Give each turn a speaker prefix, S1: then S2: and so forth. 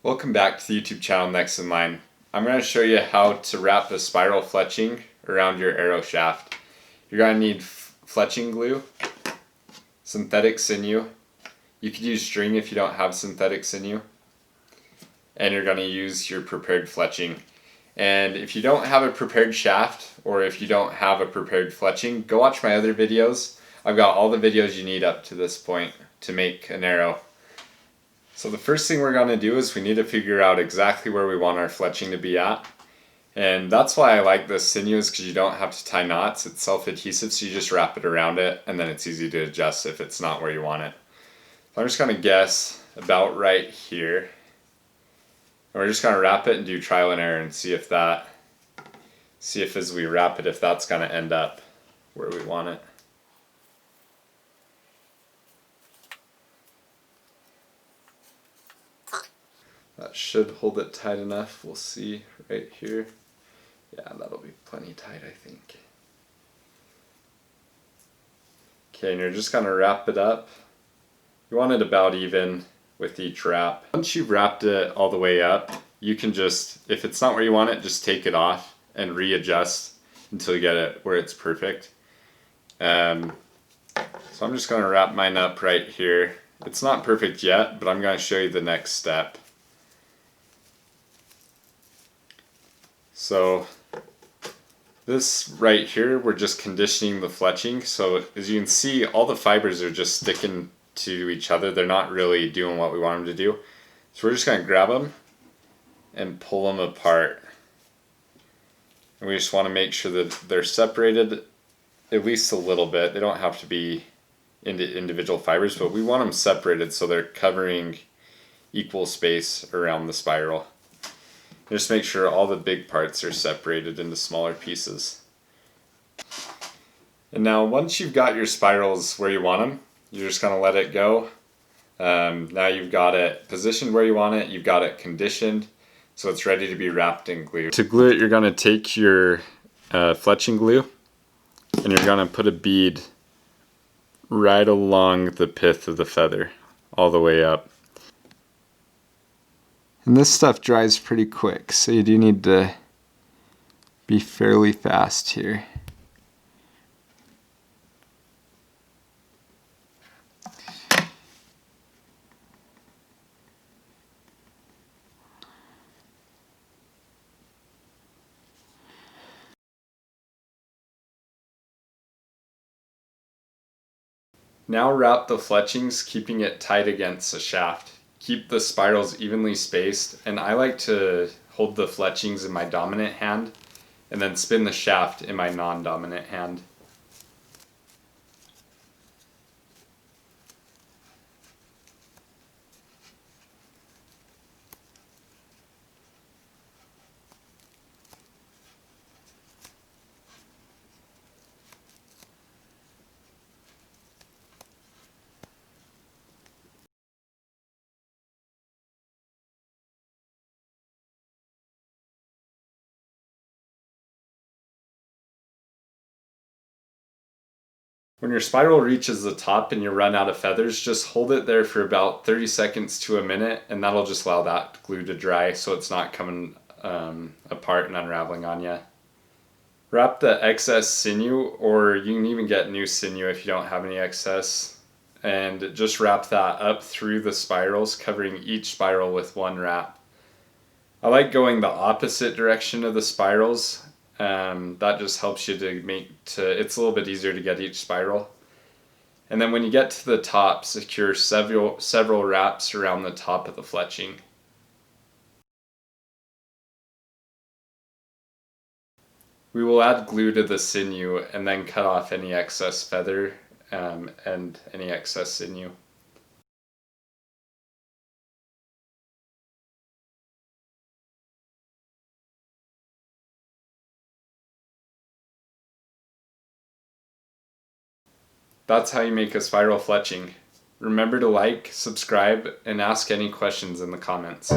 S1: Welcome back to the YouTube channel Next in Line. I'm going to show you how to wrap a spiral fletching around your arrow shaft. You're going to need fletching glue, synthetic sinew. You could use string if you don't have synthetic sinew. And you're going to use your prepared fletching. And if you don't have a prepared shaft or if you don't have a prepared fletching, go watch my other videos. I've got all the videos you need up to this point to make an arrow. So the first thing we're going to do is we need to figure out exactly where we want our fletching to be at. And that's why I like this sinew, is because you don't have to tie knots. It's self-adhesive, so you just wrap it around it and then it's easy to adjust if it's not where you want it. So I'm just going to guess about right here. And we're just going to wrap it and do trial and error and see if as we wrap it, if that's going to end up where we want it. That should hold it tight enough. We'll see right here. Yeah, that'll be plenty tight, I think. Okay, and you're just going to wrap it up. You want it about even with each wrap. Once you've wrapped it all the way up, you can just, if it's not where you want it, just take it off and readjust until you get it where it's perfect. So I'm just going to wrap mine up right here. It's not perfect yet, but I'm going to show you the next step. So this right here, we're just conditioning the fletching. So as you can see, all the fibers are just sticking to each other. They're not really doing what we want them to do. So we're just going to grab them and pull them apart. And we just want to make sure that they're separated at least a little bit. They don't have to be into individual fibers, but we want them separated so they're covering equal space around the spiral. Just make sure all the big parts are separated into smaller pieces. And now once you've got your spirals where you want them, you're just going to let it go. Now you've got it positioned where you want it, you've got it conditioned, so it's ready to be wrapped in glue. To glue it, you're going to take your fletching glue and you're going to put a bead right along the pith of the feather, all the way up. And this stuff dries pretty quick, so you do need to be fairly fast here. Now wrap the fletchings, keeping it tight against the shaft. Keep the spirals evenly spaced, and I like to hold the fletchings in my dominant hand and then spin the shaft in my non-dominant hand. When your spiral reaches the top and you run out of feathers, just hold it there for about 30 seconds to a minute, and that'll just allow that glue to dry so it's not coming apart and unraveling on you. Wrap the excess sinew, or you can even get new sinew if you don't have any excess, and just wrap that up through the spirals, covering each spiral with one wrap. I like going the opposite direction of the spirals. That just helps you it's a little bit easier to get each spiral. And then when you get to the top, secure several wraps around the top of the fletching. We will add glue to the sinew and then cut off any excess feather and any excess sinew. That's how you make a spiral fletching. Remember to like, subscribe, and ask any questions in the comments.